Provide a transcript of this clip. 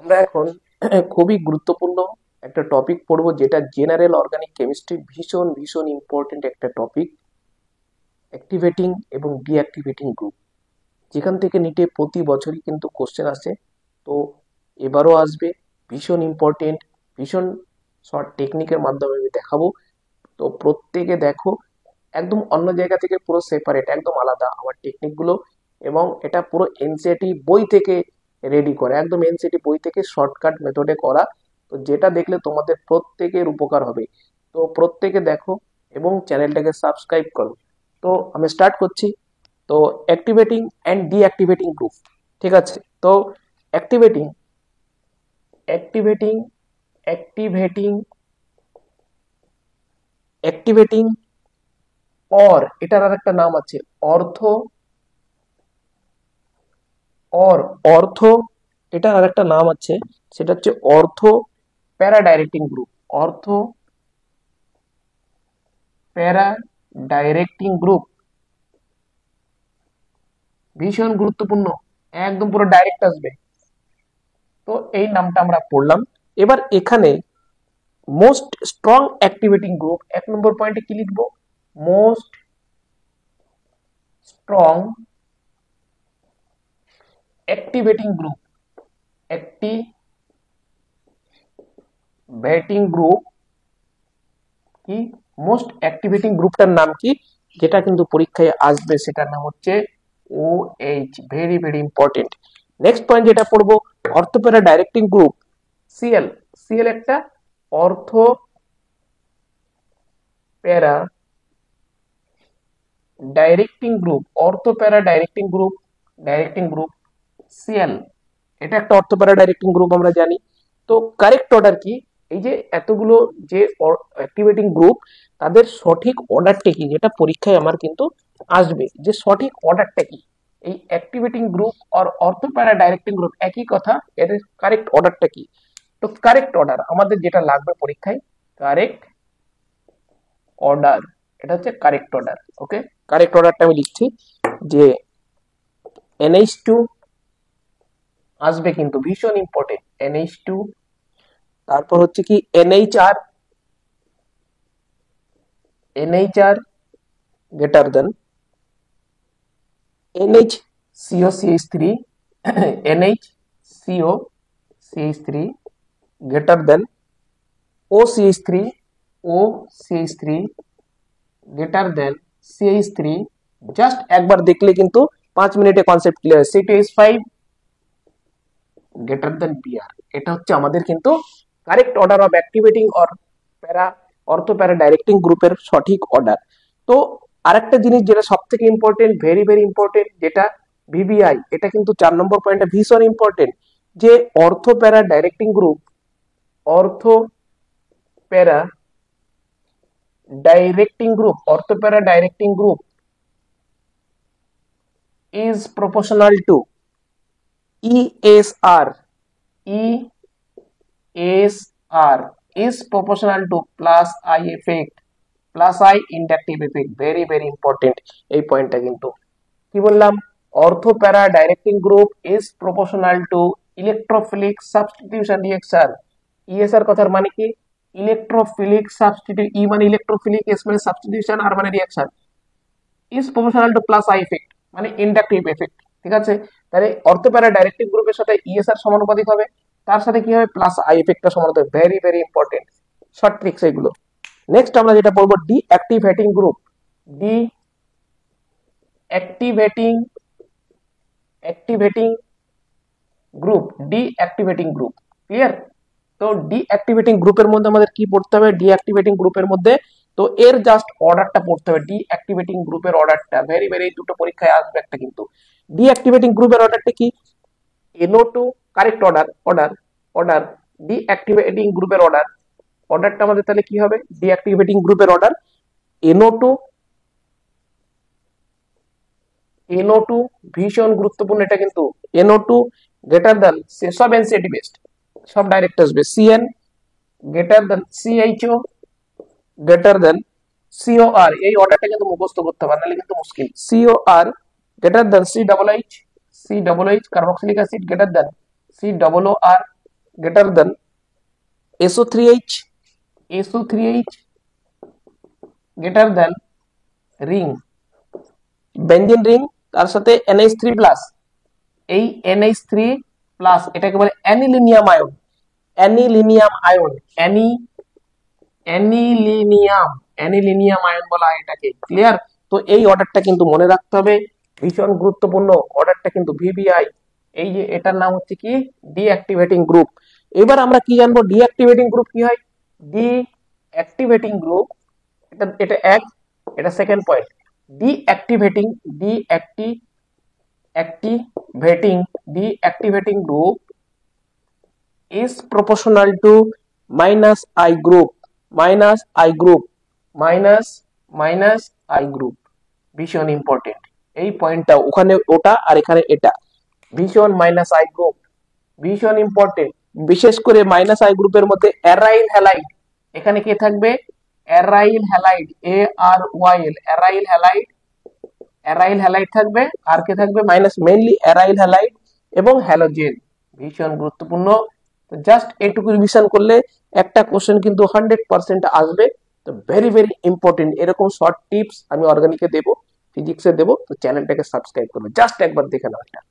আমরা এখন খুবই গুরুত্বপূর্ণ একটা টপিক পড়বো, যেটা জেনারেল অর্গানিক কেমিস্ট্রি, ভীষণ ভীষণ ইম্পর্টেন্ট একটা টপিক। অ্যাক্টিভেটিং এবং ডিঅ্যাক্টিভেটিং গ্রুপ, যেখান থেকে নিটে প্রতি বছরই কিন্তু কোশ্চেন আসে। তো এবারও আসবে, ভীষণ ইম্পর্টেন্ট, ভীষণ শর্ট টেকনিকের মাধ্যমে আমি দেখাবো। তো প্রত্যেকে দেখো, একদম অন্য জায়গা থেকে পুরো সেপারেট, একদম আলাদা আমার টেকনিকগুলো। এবং এটা পুরো এনসিইআরটি বই থেকে রেডি করা, একদম এনসিইআরটি বই থেকে শর্টকাট মেথডে করা। তো যেটা দেখলে তোমাদের প্রত্যেকের উপকার হবে। তো প্রত্যেকে দেখো এবং চ্যানেলটাকে সাবস্ক্রাইব করো। তো আমি স্টার্ট করছি। তো অ্যাক্টিভেটিং অ্যান্ড ডিঅ্যাক্টিভেটিং গ্রুপ, ঠিক আছে। তো অ্যাক্টিভেটিং অ্যাক্টিভেটিং অ্যাক্টিভেটিং অ্যাক্টিভেটিং এটার আর একটা নাম আছে, অর্থ অর্থ এটার আর একটা নাম আছে, সেটা হচ্ছে অর্থ প্যারা ডাইরেক্টিং গ্রুপ। অর্থ প্যারা ডাইরেক্টিং গ্রুপ ভীষণ গুরুত্বপূর্ণ, একদম পুরো ডাইরেক্ট আসবে। তো এই নামটা আমরা পড়লাম। এবার এখানে মোস্ট স্ট্রং অ্যাক্টিভেটিং গ্রুপ, 1 নম্বর পয়েন্টে কি লিখবো? Most strong activating group. Activating group কি? মোস্ট অ্যাক্টিভেটিং গ্রুপটার নাম কি, যেটা কিন্তু পরীক্ষায় আসবে, সেটার নাম হচ্ছে OH। Very very important. Next point যেটা পড়বো, অর্থোপ্যারা ডাইরেক্টিং গ্রুপ, সিএল। সিএল একটা অর্থ প্যারা ডাইরেক্টিং গ্রুপ, অর্থ প্যারা ডাইরেক্টিং গ্রুপ সিএল, এটা একটা অর্থ প্যারা ডাইরেক্টিং গ্রুপ আমরা জানি। তো কারেক্ট অর্ডার কি? এই যে এতগুলো যে অ্যাক্টিভেটিং গ্রুপ, তাদের সঠিক অর্ডারটা কি, যেটা পরীক্ষায় আমার কিন্তু আসবে, যে সঠিক অর্ডারটা কি। এই অ্যাক্টিভেটিং গ্রুপ আর অর্থ প্যারা ডাইরেক্টিং গ্রুপ একই কথা, এর কারেক্ট অর্ডারটা কি? তো কারেক্ট অর্ডার আমাদের যেটা লাগবে পরীক্ষায়, কারেক্ট অর্ডার, এটা হচ্ছে কারেক্ট অর্ডার। ওকে, কারেক্ট অর্ডারটা আমি লিখছি, যে NH2 আসবে, কিন্তু ভীষণ ইম্পর্টেন্ট। NH2, তারপর হচ্ছে কি NHR greater than NHCOCH3, NHCOCH3 greater than OCH3 greater than CH3। Just একবার দেখলে কিন্তু 5 মিনিটে concept clear. C2H5 greater than Br, এটা হচ্ছে আমাদের কিন্তু correct order of activating or প্যারা অর্থ প্যারা ডাইরেক্টিং গ্রুপের সঠিক অর্ডার। তো আরেকটা জিনিস যেটা সব থেকে ইম্পর্টেন্ট, ভেরি ভেরি ইম্পর্টেন্ট, যেটা VBI, এটা কিন্তু 4 নম্বর পয়েন্টে ভীষণ ইম্পর্টেন্ট, যে অর্থ প্যারা ডাইরেক্টিং গ্রুপ, অর্থ প্যারা directing group is proportional to ESR is proportional to plus I effect, plus I inductive effect। very very important এই পয়েন্টটা কিন্তু। কি বললাম? অর্থ প্যারা directing group is proportional to electrophilic substitution reaction. ESR কথার মানে কি? Electrophilic substitute. E মানে ইলেকট্রোফিলিক, S মানে সাবস্টিটিউশন, R মানে reaction. is proportional to plus I effect মানে ইন্ডাকটিভ এফেক্ট। ঠিক আছে, তাহলে অর্থ প্যারা ডাইরেক্টিভ গ্রুপের সাথে ESR সমানুপাতিক হবে, তার সাথে কি হবে? প্লাস আই এফেক্টটা সমানুপাতিক। Very very important short tricks এগুলো। নেক্সট আমরা যেটা পড়বো, deactivating group. Deactivating activating group, deactivating group, clear? তো ডিঅ্যাক্টিভেটিং গ্রুপের মধ্যে আমাদের কি পড়তে হবে? ডিঅ্যাক্টিভেটিং গ্রুপের মধ্যে তো এর জাস্ট অর্ডারটা পড়তে হবে, ডিঅ্যাক্টিভেটিং গ্রুপের অর্ডারটা। ভেরি ভেরি, দুটো পরীক্ষায় আসবে একটা কিন্তু। ডিঅ্যাক্টিভেটিং গ্রুপের অর্ডারটা কি? NO2, কারেক্ট অর্ডার ডিঅ্যাক্টিভেটিং গ্রুপের অর্ডারটা আমাদের তাহলে কি হবে? ডিঅ্যাক্টিভেটিং গ্রুপের অর্ডার NO2 ভীষণ গুরুত্বপূর্ণ এটা কিন্তু। NO2 গ্রেটার দেন, সব এনসিইআরটি বেসড, সব ডাইরেক্ট আসবে। CN greater than CHO greater than COR। এই অর্ডারটা কিন্তু মুখস্থ করতে হবে, নাহলে কিন্তু মুশকিল। COR greater than COOH carboxylic acid greater than COOR greater than SO3H, SO3H greater than ring, benzene ring তার সাথে NH3 প্লাস, এই NH3 প্লাস এটাকে বলে অ্যানিলিনিয়াম আয়ন, অ্যানিলিনিয়াম আয়ন, অ্যানিলিনিয়াম আয়ন বলা হয় এটাকে। ক্লিয়ার? তো এই অর্ডারটা কিন্তু মনে রাখতে হবে, ভীষণ গুরুত্বপূর্ণ অর্ডারটা কিন্তু ভিভিআই। এই যে এটার নাম হচ্ছে কি ডিঅ্যাক্টিভেটিং গ্রুপ। এবার আমরা কি জানবো ডিঅ্যাক্টিভেটিং গ্রুপ কি হয়। ডিঅ্যাক্টিভেটিং গ্রুপ, এটা এক, এটা second point. Deactivating deactivating group is proportional to minus I group, minus I group, ভীষণ ইম্পর্টেন্ট এই পয়েন্টটা, ওখানে ওটা আর এখানে এটা, ভীষণ মাইনাস আই গ্রুপ ভীষণ ইম্পর্টেন্ট। বিশেষ করে মাইনাস আই গ্রুপের মধ্যে অ্যারাইল হ্যালাইড, এখানে কে থাকবে aryl halide, ARYL, aryl halide থাকবে, আর কে থাকবে মাইনাস, মেইনলি অ্যারাইল হ্যালাইড এবং হ্যালোজেন, ভীষণ গুরুত্বপূর্ণ। জাস্ট এটুকু রিভিশন করলে একটা কোশ্চেন কিন্তু 100% আসবে। তো ভেরি ভেরি ইম্পর্টেন্ট, এরকম শর্ট টিপস আমি অর্গানিকে দেবো, ফিজিক্সে দেবো, তো চ্যানেলটাকে সাবস্ক্রাইব করবে, জাস্ট একবার দেখে নাও এটা।